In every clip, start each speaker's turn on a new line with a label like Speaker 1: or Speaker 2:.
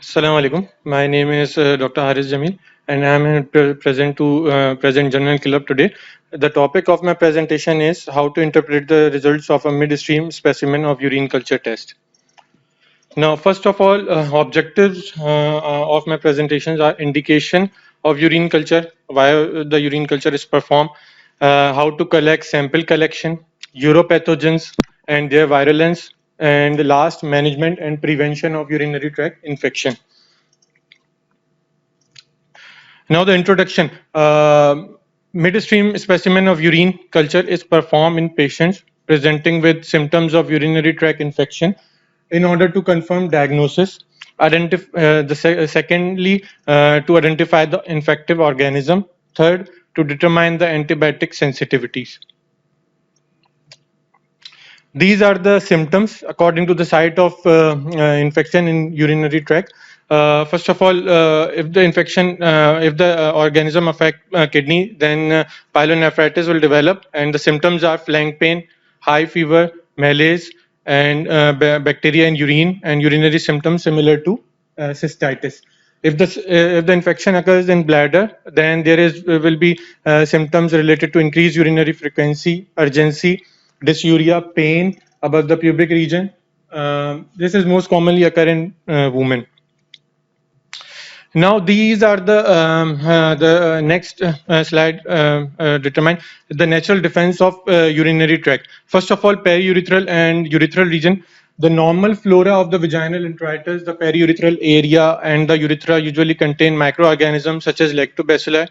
Speaker 1: Assalamu alaikum. My name is Dr. Haris Jamil, and I am present General Club today. The topic of my presentation is how to interpret the results of a midstream specimen of urine culture test. Now, first of all, objectives of my presentations are indication of urine culture, why the urine culture is performed, how to collect sample collection, uropathogens and their virulence, and the last, management and prevention of urinary tract infection. Now the introduction. Midstream specimen of urine culture is performed in patients presenting with symptoms of urinary tract infection in order to confirm diagnosis. Secondly, to identify the infective organism. Third, to determine the antibiotic sensitivities. These are the symptoms according to the site of infection in urinary tract. First of all, if the organism affect kidney, then pyelonephritis will develop, and the symptoms are flank pain, high fever, malaise, and bacteria in urine, and urinary symptoms similar to cystitis. If the infection occurs in bladder, then there will be symptoms related to increased urinary frequency, urgency, dysuria, pain above the pubic region. This is most commonly occur in women. Now these are the next slide determine the natural defense of urinary tract. First of all, periurethral and urethral region. The normal flora of the vaginal introitus, the periurethral area and the urethra usually contain microorganisms such as lactobacilli,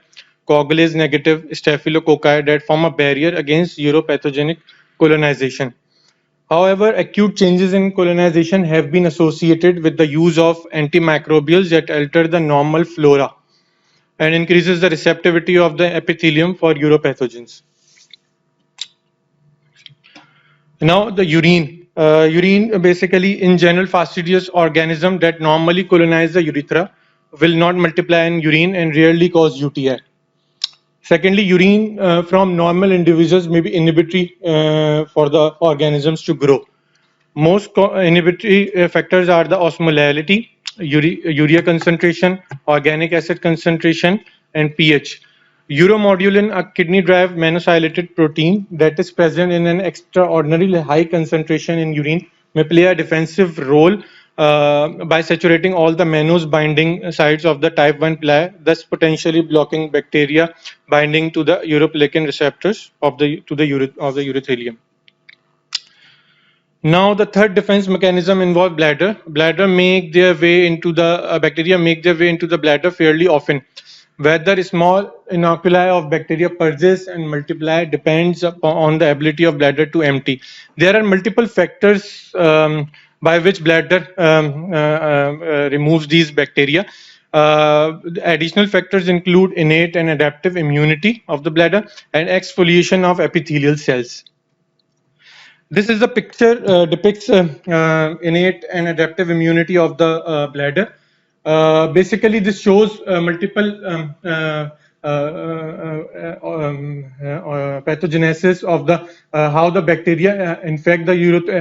Speaker 1: coagulase negative staphylococci that form a barrier against uropathogenic colonization. However, acute changes in colonization have been associated with the use of antimicrobials that alter the normal flora and increases the receptivity of the epithelium for uropathogens. Now the urine. Urine basically in general fastidious organism that normally colonize the urethra will not multiply in urine and rarely cause UTI. Secondly, urine from normal individuals may be inhibitory for the organisms to grow. Most inhibitory factors are the osmolality, urea concentration, organic acid concentration, and pH. Uromodulin, a kidney-derived monosylated protein that is present in an extraordinarily high concentration in urine, may play a defensive role by saturating all the mannose binding sites of the type 1 ply, thus potentially blocking bacteria binding to the uropelectin receptors of the urothelium. Now, the third defense mechanism involves bladder. Bladder make their way into the bacteria make their way into the bladder fairly often. Whether small inoculi of bacteria persist and multiply depends on the ability of bladder to empty. There are multiple factors by which bladder removes these bacteria. Additional factors include innate and adaptive immunity of the bladder and exfoliation of epithelial cells. This is a picture depicts innate and adaptive immunity of the bladder. Basically, this shows multiple pathogenesis of the how the bacteria infect the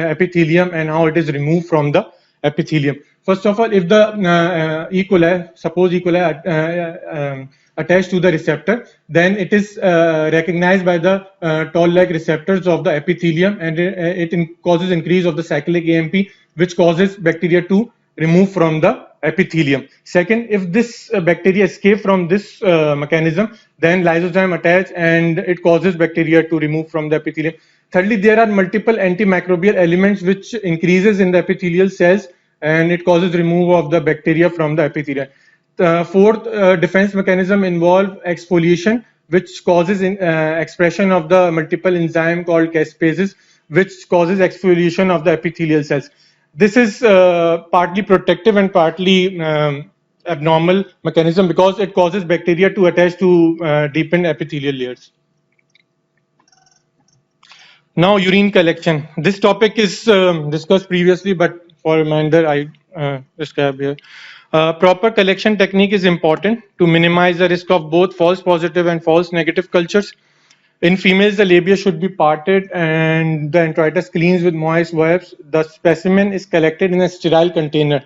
Speaker 1: epithelium and how it is removed from the epithelium. First of all, if the E. coli, suppose E. coli attached to the receptor, then it is recognized by the toll-like receptors of the epithelium, and it causes increase of the cyclic AMP, which causes bacteria to remove from the epithelium. Second, if this bacteria escape from this mechanism, then lysozyme attach and it causes bacteria to remove from the epithelium. Thirdly, there are multiple antimicrobial elements which increases in the epithelial cells and it causes removal of the bacteria from the epithelium. Fourth defense mechanism involve exfoliation, which causes expression of the multiple enzyme called caspases, which causes exfoliation of the epithelial cells. This is partly protective and partly abnormal mechanism because it causes bacteria to attach to deepened epithelial layers. Now, urine collection. This topic is discussed previously, but for reminder, I describe here. Proper collection technique is important to minimize the risk of both false positive and false negative cultures. In females, the labia should be parted and the introitus cleansed with moist wipes. The specimen is collected in a sterile container.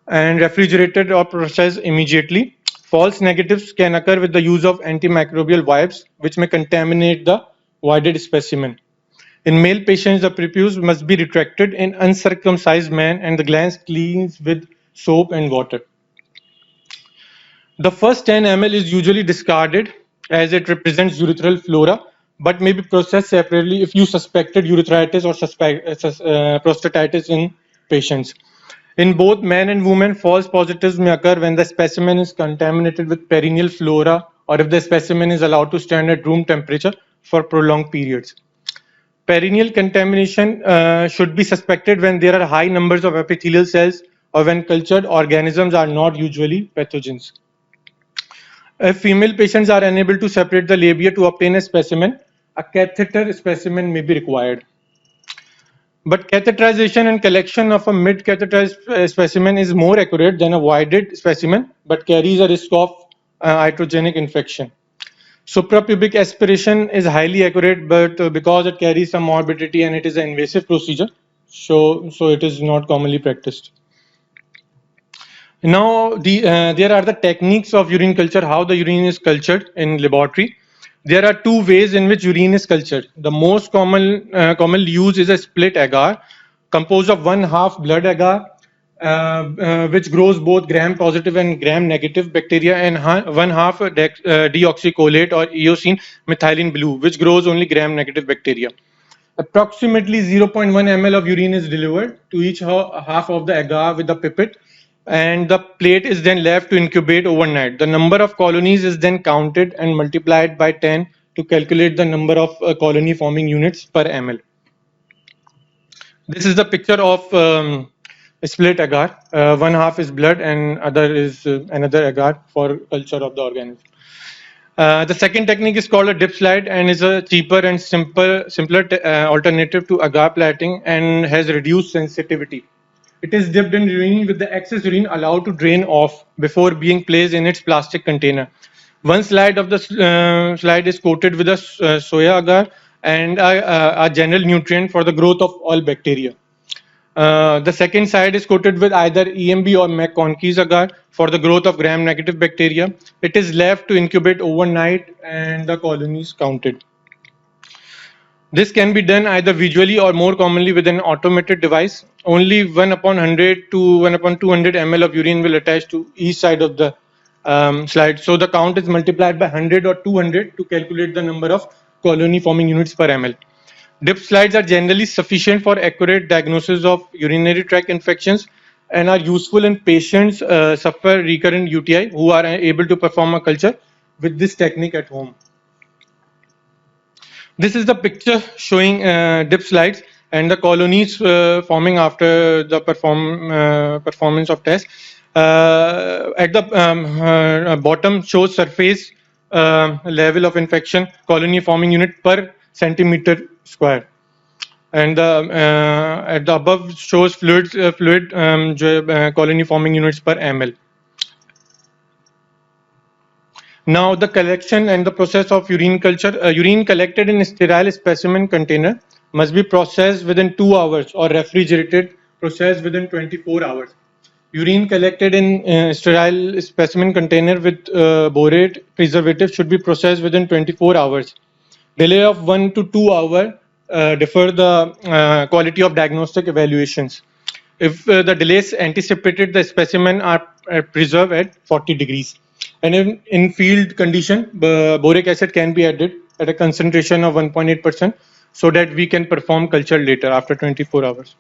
Speaker 1: and refrigerated or processed immediately. False negatives can occur with the use of antimicrobial wipes, which may contaminate the voided specimen. In male patients, the prepuce must be retracted in uncircumcised man and the glands cleansed with soap and water. The first 10 ml is usually discarded as it represents urethral flora, but may be processed separately if you suspected urethritis or prostatitis in patients. In both men and women, false positives may occur when the specimen is contaminated with perineal flora or if the specimen is allowed to stand at room temperature for prolonged periods. Perineal contamination should be suspected when there are high numbers of epithelial cells or when cultured organisms are not usually pathogens. If female patients are unable to separate the labia to obtain a specimen, a catheter specimen may be required. But catheterization and collection of a mid-catheterized specimen is more accurate than a voided specimen, but carries a risk of iatrogenic infection. Suprapubic aspiration is highly accurate, but because it carries some morbidity and it is an invasive procedure, so it is not commonly practiced. Now, there are the techniques of urine culture, how the urine is cultured in laboratory. There are two ways in which urine is cultured. The most commonly used is a split agar, composed of 1/2 blood agar, which grows both gram-positive and gram-negative bacteria, and 1/2 deoxycholate or eosine methylene blue, which grows only gram-negative bacteria. Approximately 0.1 ml of urine is delivered to each half of the agar with a pipette, and the plate is then left to incubate overnight. The number of colonies is then counted and multiplied by 10 to calculate the number of colony forming units per ml. This is the picture of split agar. 1/2 is blood and other is another agar for culture of the organism. The second technique is called a dip slide and is a cheaper and simpler alternative to agar plating and has reduced sensitivity. It is dipped in urine with the excess urine allowed to drain off before being placed in its plastic container. One slide of the slide is coated with a soya agar and a general nutrient for the growth of all bacteria. The second side is coated with either EMB or McConkey's agar for the growth of gram-negative bacteria. It is left to incubate overnight and the colonies counted. This can be done either visually or more commonly with an automated device. Only 1/100 to 1/200 ml of urine will attach to each side of the slide. So the count is multiplied by 100 or 200 to calculate the number of colony forming units per ml. Dip slides are generally sufficient for accurate diagnosis of urinary tract infections and are useful in patients suffer recurrent UTI who are able to perform a culture with this technique at home. This is the picture showing dip slides and the colonies forming after the performance of test. At the bottom shows surface level of infection, colony forming unit per centimeter square, and at the above shows fluid colony forming units per ml. Now, the collection and the process of urine culture. Urine collected in a sterile specimen container must be processed within 2 hours or refrigerated, processed within 24 hours. Urine collected in sterile specimen container with borate preservative should be processed within 24 hours. Delay of 1 to 2 hours defer the quality of diagnostic evaluations. If the delays anticipated, the specimen are preserved at 40 degrees. And in field condition, boric acid can be added at a concentration of 1.8% so that we can perform culture later after 24 hours.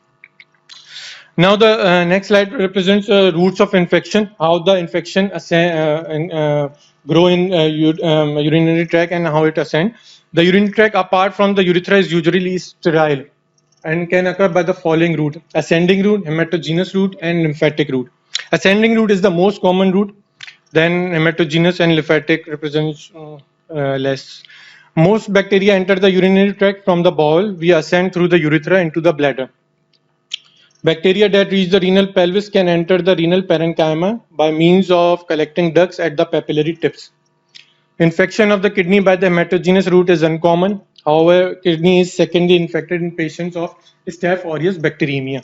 Speaker 1: Now the next slide represents routes of infection, how the infection grow in urinary tract and how it ascend. The urinary tract apart from the urethra is usually sterile and can occur by the following route: ascending route, hematogenous route, and lymphatic route. Ascending route is the most common route, then hematogenous and lymphatic represents less. Most bacteria enter the urinary tract from the bowel. We ascend through the urethra into the bladder. Bacteria that reach the renal pelvis can enter the renal parenchyma by means of collecting ducts at the papillary tips. Infection of the kidney by the hematogenous route is uncommon. However, kidney is secondly infected in patients of Staph aureus bacteremia.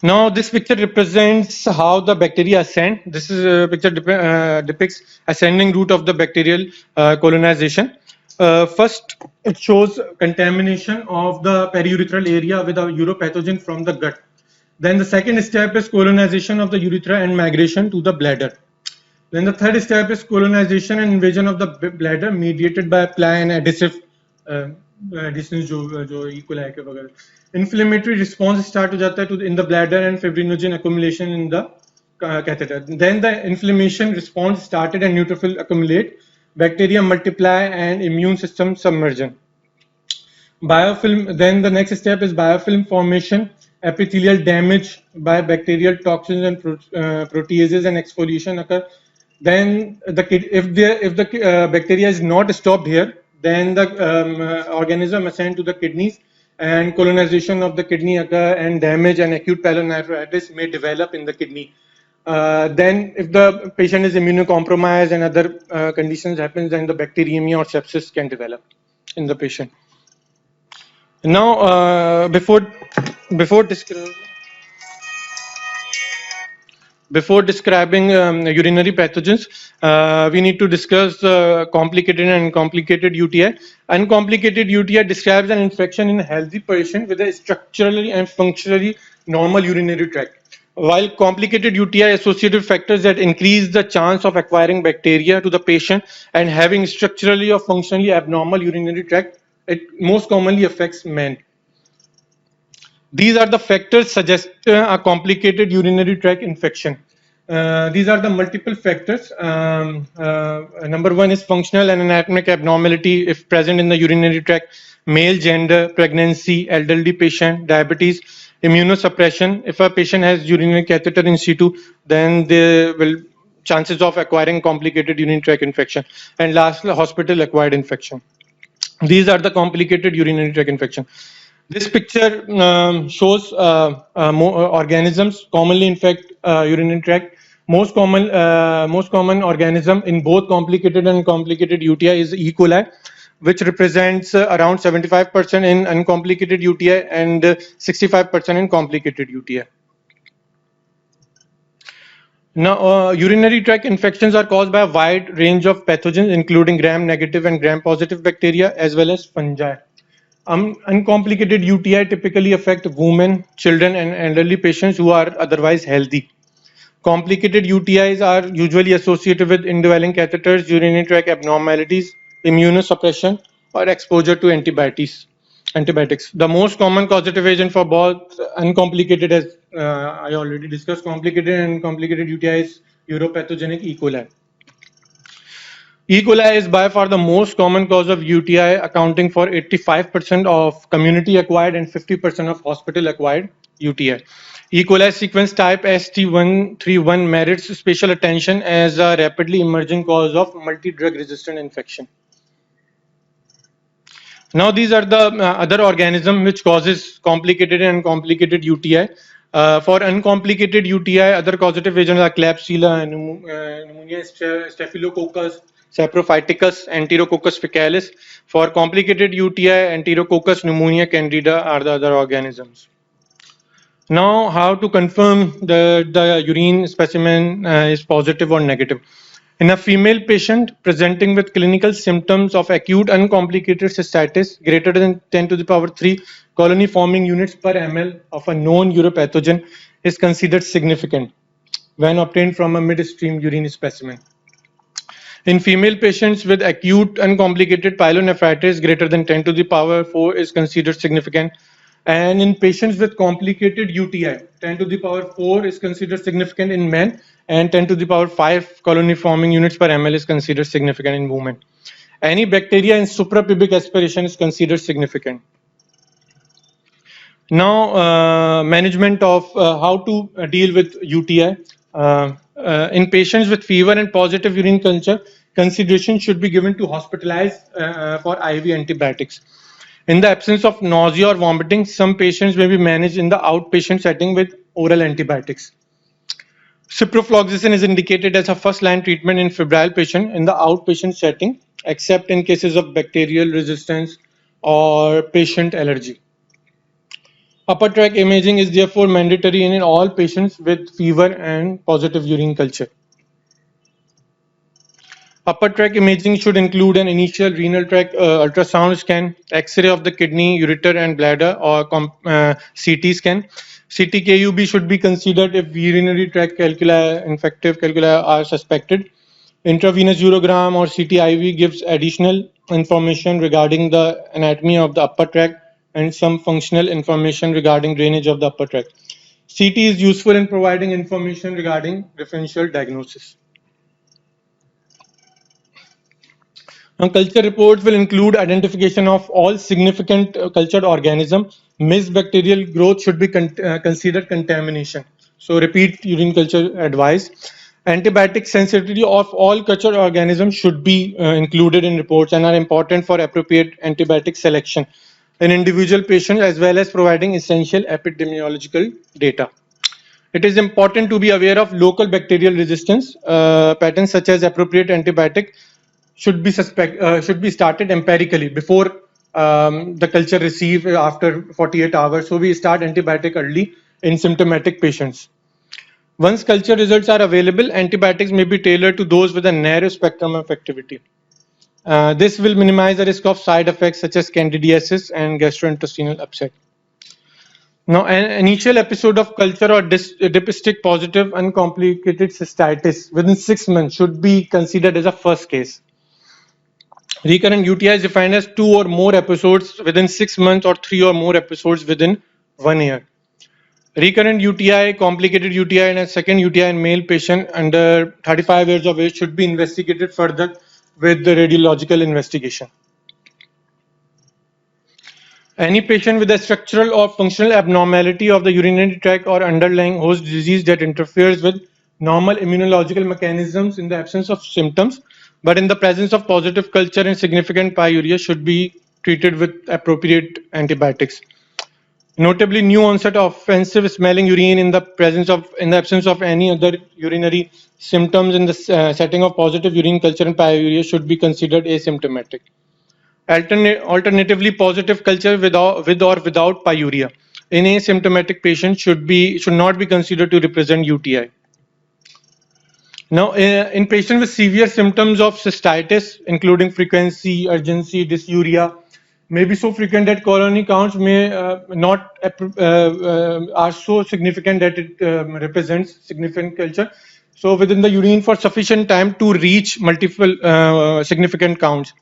Speaker 1: Now, this picture represents how the bacteria ascend. This is a picture depicts ascending route of the bacterial colonization. First, it shows contamination of the periurethral area with a uropathogen from the gut. Then the second step is colonization of the urethra and migration to the bladder. Then the third step is colonization and invasion of the bladder mediated by ply and adhesive adhesions जो E. coli के वगैरह. Inflammatory response start हो जाता है in the bladder and fibrinogen accumulation in the catheter. Then the inflammation response started and neutrophil accumulate, bacteria multiply and immune system submersion. Biofilm, then the next step is biofilm formation, epithelial damage by bacterial toxins and proteases and exfoliation occur. Then if the bacteria is not stopped here, then the organism ascend to the kidneys and colonization of the kidney occur and damage and acute pyelonephritis may develop in the kidney. Then if the patient is immunocompromised and other conditions happen, then the bacteremia or sepsis can develop in the patient. Now, before describing urinary pathogens, we need to discuss complicated and uncomplicated UTI. Uncomplicated UTI describes an infection in a healthy patient with a structurally and functionally normal urinary tract. While complicated UTI associated factors that increase the chance of acquiring bacteria to the patient and having structurally or functionally abnormal urinary tract, it most commonly affects men. These are the factors suggest a complicated urinary tract infection. These are the multiple factors. Number one is functional and anatomic abnormality if present in the urinary tract, male gender, pregnancy, elderly patient, diabetes, immunosuppression. If a patient has urinary catheter in situ, then there will chances of acquiring complicated urinary tract infection. And lastly, hospital acquired infection. These are the complicated urinary tract infection. This picture shows organisms commonly infect urinary tract. Most common organism in both complicated and complicated UTI is E. coli, which represents around 75% in uncomplicated UTI and 65% in complicated UTI. Now, urinary tract infections are caused by a wide range of pathogens, including gram-negative and gram-positive bacteria, as well as fungi. Uncomplicated UTI typically affect women, children, and elderly patients who are otherwise healthy. Complicated UTIs are usually associated with indwelling catheters, urinary tract abnormalities, immunosuppression, or exposure to antibiotics. The most common causative agent for both uncomplicated, as I already discussed, complicated and complicated UTI is uropathogenic E. coli. E. coli is by far the most common cause of UTI, accounting for 85% of community-acquired and 50% of hospital-acquired UTI. E. coli sequence type ST131 merits special attention as a rapidly emerging cause of multi-drug resistant infection. Now, these are the other organisms which causes complicated and uncomplicated UTI. For uncomplicated UTI, other causative agents are Klebsiella, pneumonia, Staphylococcus, Saprophyticus, Enterococcus faecalis. For complicated UTI, Enterococcus, pneumonia, Candida are the other organisms. Now, how to confirm the urine specimen is positive or negative? In a female patient presenting with clinical symptoms of acute uncomplicated cystitis greater than 10 to the power 3 colony forming units per ml of a known uropathogen is considered significant when obtained from a midstream urine specimen. In female patients with acute uncomplicated pyelonephritis greater than 10 to the power 4 is considered significant. And in patients with complicated UTI, 10 to the power 4 is considered significant in men, and 10 to the power 5 colony forming units per ml is considered significant in women. Any bacteria in suprapubic aspiration is considered significant. Now, management of how to deal with UTI. In patients with fever and positive urine culture, consideration should be given to hospitalize for IV antibiotics. In the absence of nausea or vomiting, some patients may be managed in the outpatient setting with oral antibiotics. Ciprofloxacin is indicated as a first-line treatment in febrile patient in the outpatient setting, except in cases of bacterial resistance or patient allergy. Upper tract imaging is therefore mandatory in all patients with fever and positive urine culture. Upper tract imaging should include an initial renal tract ultrasound scan, X-ray of the kidney, ureter, and bladder, or CT scan. CTKUB should be considered if urinary tract calculi, infective calculi are suspected. Intravenous urogram or CTIV gives additional information regarding the anatomy of the upper tract and some functional information regarding drainage of the upper tract. CT is useful in providing information regarding differential diagnosis. Now, culture reports will include identification of all significant cultured organism. Missed bacterial growth should be considered contamination. So, repeat urine culture advised. Antibiotic sensitivity of all cultured organisms should be included in reports and are important for appropriate antibiotic selection in individual patients as well as providing essential epidemiological data. It is important to be aware of local bacterial resistance patterns such as appropriate antibiotic should be started empirically before the culture received after 48 hours. So we start antibiotic early in symptomatic patients. Once culture results are available, antibiotics may be tailored to those with a narrow spectrum of activity. This will minimize the risk of side effects such as candidiasis and gastrointestinal upset. Now, an initial episode of culture or dipstick positive uncomplicated cystitis within 6 months should be considered as a first case. Recurrent UTI is defined as 2 or more episodes within 6 months or 3 or more episodes within 1 year. Recurrent UTI, complicated UTI, and a second UTI in male patient under 35 years of age should be investigated further with the radiological investigation. Any patient with a structural or functional abnormality of the urinary tract or underlying host disease that interferes with normal immunological mechanisms in the absence of symptoms, but in the presence of positive culture and significant pyuria should be treated with appropriate antibiotics. Notably, new onset of offensive smelling urine in the absence of any other urinary symptoms in the setting of positive urine culture and pyuria should be considered asymptomatic. Alternatively, positive culture with or without pyuria in asymptomatic patients should not be considered to represent UTI. Now, in patients with severe symptoms of cystitis, including frequency, urgency, dysuria, may be so frequent that colony counts may not are so significant that it represents significant culture. So, within the urine for sufficient time to reach multiple significant counts.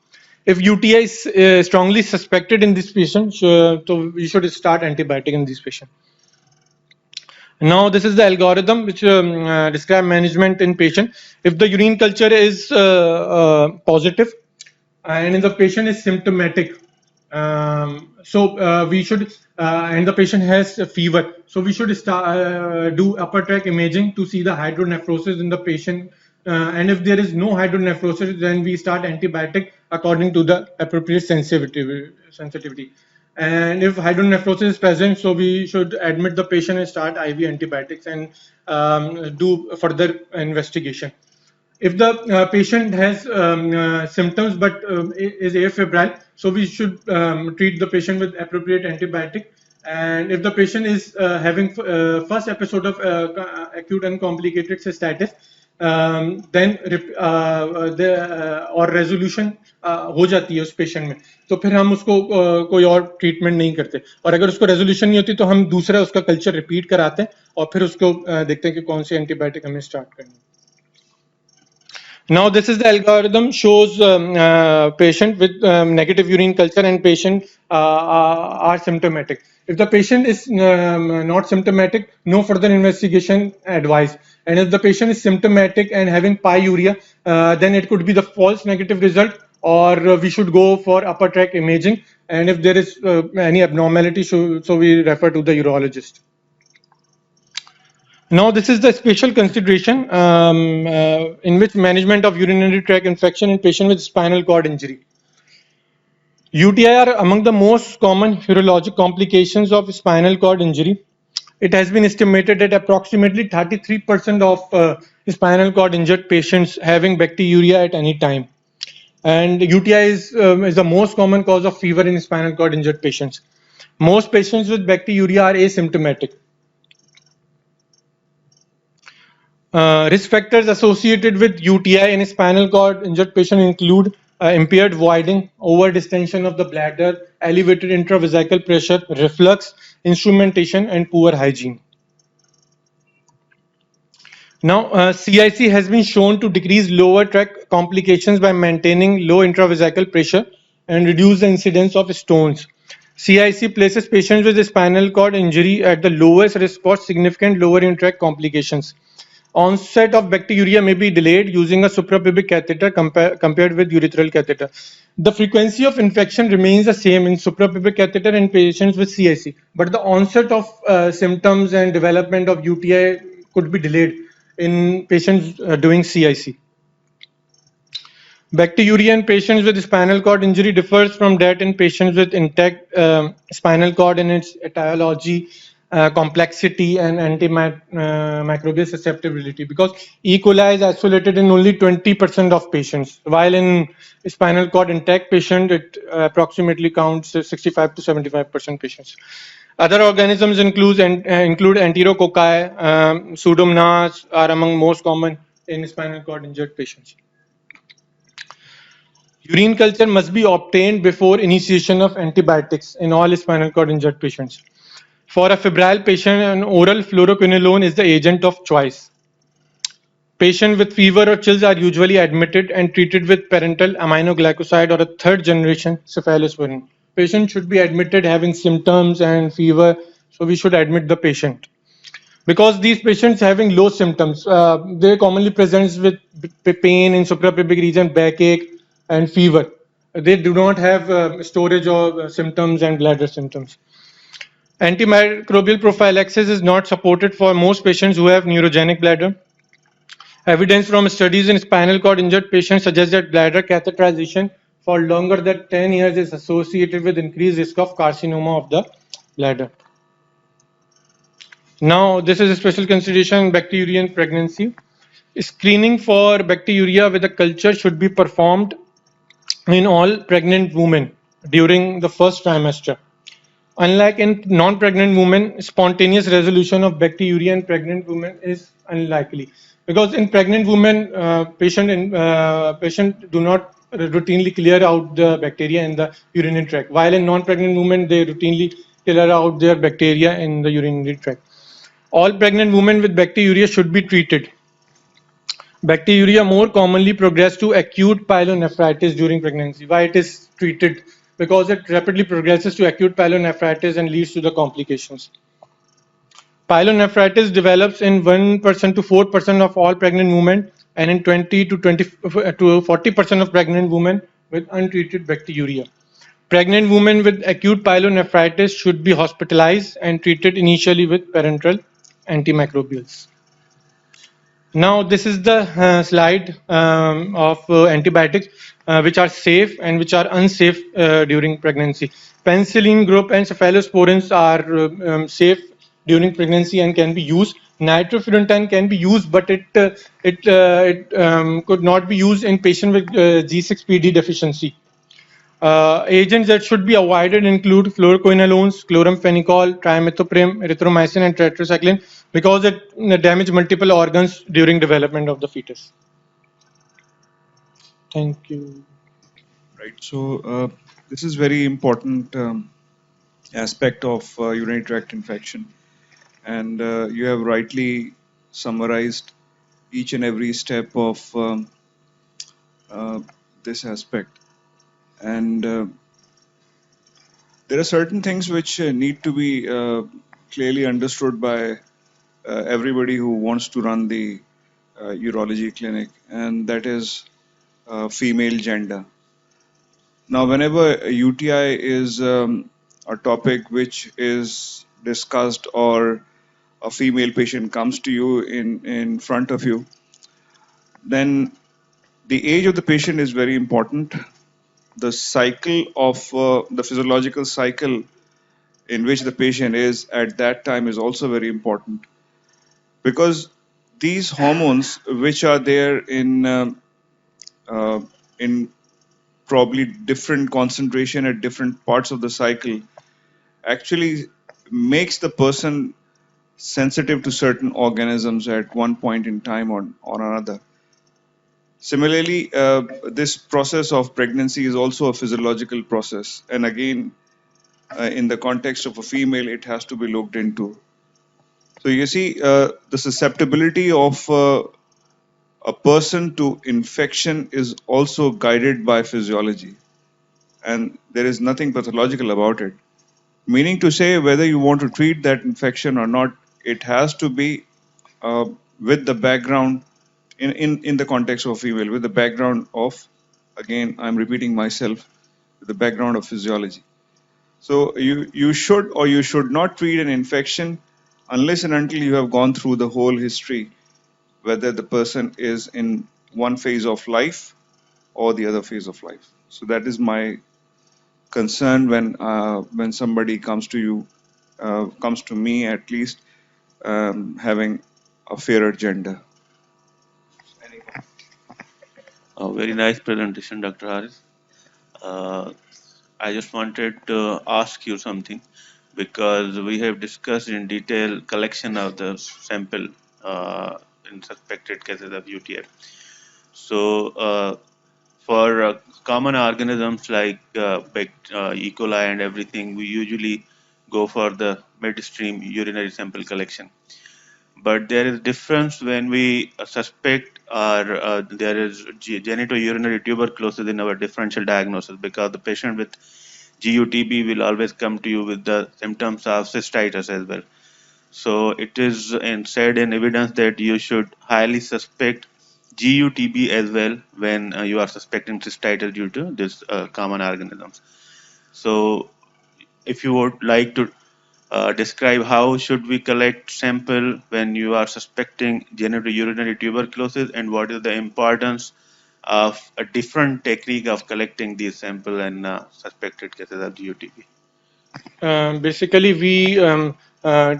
Speaker 1: If UTI is strongly suspected in this patient, so we should start antibiotic in this patient. Now, this is the algorithm which describe management in patient. If the urine culture is positive and if the patient is symptomatic, we should and the patient has a fever, so we should start do upper tract imaging to see the hydronephrosis in the patient. And if there is no hydronephrosis, then we start antibiotic according to the appropriate sensitivity. And if hydronephrosis is present, so we should admit the patient and start IV antibiotics and do further investigation. If the patient has symptoms but is afebrile, so we should treat the patient with appropriate antibiotic. And if the patient is having first episode of acute uncomplicated cystitis, then और resolution हो जाती है उस patient में, तो फिर हम उसको कोई और ट्रीटमेंट नहीं करते, और अगर उसको रेजोल्यूशन नहीं होती तो हम दूसरा उसका कल्चर रिपीट कराते हैं और फिर उसको देखते हैं कि कौन सी एंटीबायोटिक हमें स्टार्ट करनी है. Now, this is the algorithm shows patient with negative urine culture and patient are symptomatic. If the patient is not symptomatic, no further investigation advised. And if the patient is symptomatic and having pyuria, then it could be the false negative result, or we should go for upper tract imaging. And if there is any abnormality, so we refer to the urologist. Now, this is the special consideration in which management of urinary tract infection in patient with spinal cord injury. UTI are among the most common urologic complications of spinal cord injury. It has been estimated that approximately 33% of spinal cord injured patients having bacteriuria at any time. And UTI is the most common cause of fever in spinal cord injured patients. Most patients with bacteriuria are asymptomatic. Risk factors associated with UTI in a spinal cord injured patient include impaired voiding, over-distension of the bladder, elevated intravesical pressure, reflux, instrumentation, and poor hygiene. Now, CIC has been shown to decrease lower tract complications by maintaining low intravesical pressure and reduce the incidence of stones. CIC places patients with a spinal cord injury at the lowest risk for significant lower tract complications. Onset of bacteriuria may be delayed using a suprapubic catheter compared with urethral catheter. The frequency of infection remains the same in suprapubic catheter in patients with CIC, but the onset of symptoms and development of UTI could be delayed in patients doing CIC. Bacteriuria in patients with spinal cord injury differs from that in patients with intact spinal cord in its etiology, complexity, and antimicrobial susceptibility, because E. coli is isolated in only 20% of patients, while in spinal cord intact patient it approximately counts 65 to 75% patients. Other organisms include Enterococci, Pseudomonas are among most common in spinal cord injured patients. Urine culture must be obtained before initiation of antibiotics in all spinal cord injured patients. For a febrile patient, an oral fluoroquinolone is the agent of choice. Patients with fever or chills are usually admitted and treated with parenteral aminoglycoside or a third generation cephalosporin. Patient should be admitted having symptoms and fever, so we should admit the patient. Because these patients having low symptoms, they commonly present with pain in suprapubic region, backache, and fever. They do not have storage of symptoms and bladder symptoms. Antimicrobial prophylaxis is not supported for most patients who have neurogenic bladder. Evidence from studies in spinal cord injured patients suggests that bladder catheterization for longer than 10 years is associated with increased risk of carcinoma of the bladder. Now, this is a special consideration bacteriuria in pregnancy. Screening for bacteriuria with a culture should be performed in all pregnant women during the first trimester. Unlike in non-pregnant women, spontaneous resolution of bacteriuria in pregnant women is unlikely, because in pregnant women, patient do not routinely clear out the bacteria in the urinary tract, while in non-pregnant women they routinely clear out their bacteria in the urinary tract. All pregnant women with bacteriuria should be treated. Bacteriuria more commonly progress to acute pyelonephritis during pregnancy. Why it is treated? Because it rapidly progresses to acute pyelonephritis and leads to the complications. Pyelonephritis develops in 1% to 4% of all pregnant women and in 20 to 40% of pregnant women with untreated bacteriuria. Pregnant women with acute pyelonephritis should be hospitalized and treated initially with parenteral antimicrobials. Now, this is the slide of antibiotics which are safe and which are unsafe during pregnancy. Penicillin group and cephalosporins are safe during pregnancy and can be used. Nitrofurantoin can be used, but it could not be used in patients with G6PD deficiency. Agents that should be avoided include fluoroquinolones, chloramphenicol, trimethoprim, erythromycin, and tetracycline, because it damage multiple organs during development of the fetus. Thank you.
Speaker 2: Right. So this is very important aspect of urinary tract infection, and you have rightly summarized each and every step of this aspect. And there are certain things which need to be clearly understood by everybody who wants to run the urology clinic, and that is female gender. Now, whenever a UTI is a topic which is discussed, or a female patient comes to you in front of you, then the age of the patient is very important. The cycle of the physiological cycle in which the patient is at that time is also very important, because these hormones which are there in probably different concentration at different parts of the cycle actually makes the person sensitive to certain organisms at one point in time or another. Similarly, this process of pregnancy is also a physiological process. And again, in the context of a female, it has to be looked into. So you see, the susceptibility of a person to infection is also guided by physiology. And there is nothing pathological about it. Meaning to say, whether you want to treat that infection or not, it has to be with the background in the context of female, with the background of, again, I'm repeating myself, with the background of physiology. So you should or you should not treat an infection unless and until you have gone through the whole history, whether the person is in one phase of life or the other phase of life. So that is my concern when somebody comes to you, comes to me at least, having a fairer gender.
Speaker 3: A very nice presentation, Dr. Harris. I just wanted to ask you something because we have discussed in detail collection of the sample in suspected cases of UTI. So, for common organisms like E. coli and everything, we usually go for the midstream urinary sample collection. But there is difference when we suspect or there is genitourinary tuberculosis in our differential diagnosis, because the patient with GUTB will always come to you with the symptoms of cystitis as well. So it is said in evidence that you should highly suspect GUTB as well when you are suspecting cystitis due to this common organisms. So if you would like to describe how should we collect sample when you are suspecting genitourinary tuberculosis, and what is the importance of a different technique of collecting these sample in suspected cases of GUTB?
Speaker 1: Basically, we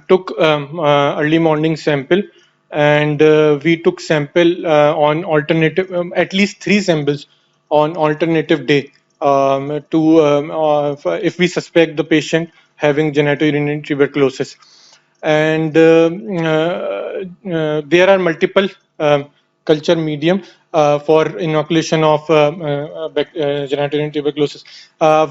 Speaker 1: took early morning sample, and we took sample on alternative, at least 3 samples on alternative day, if we suspect the patient having genitourinary tuberculosis. And there are multiple culture medium for inoculation of genitourinary tuberculosis. The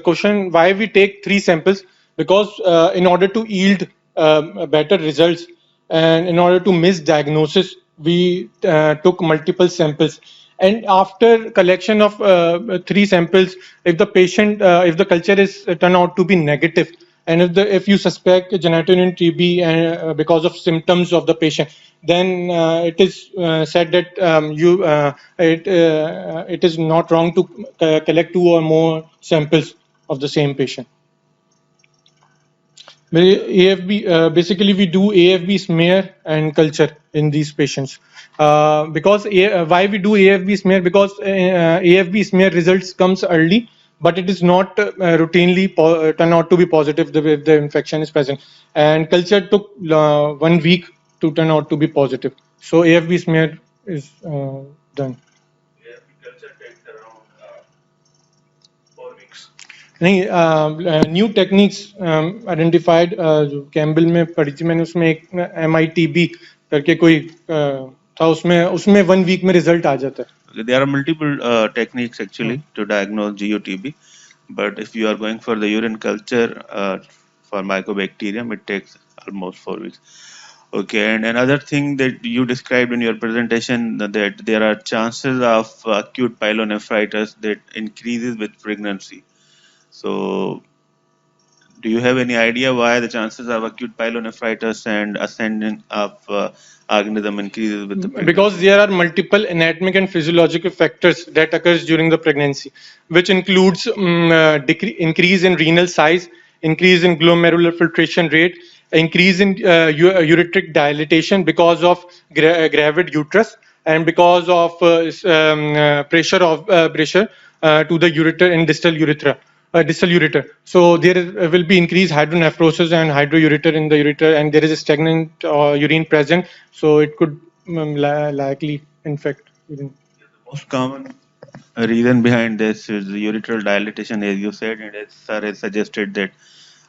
Speaker 1: question why we take 3 samples, because in order to yield better results and in order to misdiagnosis, we took multiple samples. And after collection of 3 samples, if the patient, if the culture is turn out to be negative, and if you suspect genitourinary TB because of symptoms of the patient, then it is said that it is not wrong to collect 2 or more samples of the same patient. AFB, basically we do AFB smear and culture in these patients. Because why we do AFB smear? Because AFB smear results comes early, but it is not routinely turn out to be positive if the infection is present. And culture took 1 week to turn out to be positive. So AFB smear is done. नहीं, new techniques identified जो Campbell में पढ़ी थी मैंने, उसमें एक MITB करके कोई था, उसमें 1 week में रिजल्ट आ जाता है.
Speaker 3: There are multiple techniques actually to diagnose GUTB, but if you are going for the urine culture for mycobacterium, it takes almost 4 weeks. Okay, and another thing that you described in your presentation, that there are chances of acute pyelonephritis that increases with pregnancy. So, do you have any idea why the chances of acute pyelonephritis and ascending of organism increases with the pregnancy?
Speaker 1: Because there are multiple anatomic and physiological factors that occurs during the pregnancy, which includes increase in renal size, increase in glomerular filtration rate, increase in ureteric dilatation because of gravid uterus, and because of pressure to the ureter and distal urethra. Distal ureter. So there will be increased hydronephrosis and hydroureter in the ureter, and there is a stagnant urine present, so it could likely infect urine.
Speaker 3: The most common reason behind this is the urethral dilatation, as you said, and as sir has suggested that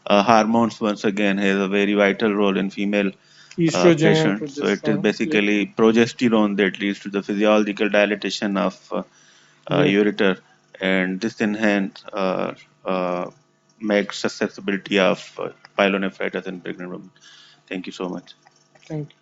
Speaker 3: hormones once again has a very vital role in female
Speaker 1: Estrogen and
Speaker 3: patients. So it is
Speaker 1: progesterone.
Speaker 3: basically progesterone that leads to the physiological dilatation of
Speaker 1: Yeah.
Speaker 3: ureter, and this enhance makes susceptibility of pyelonephritis in pregnant women. Thank you so much.
Speaker 1: Thank you.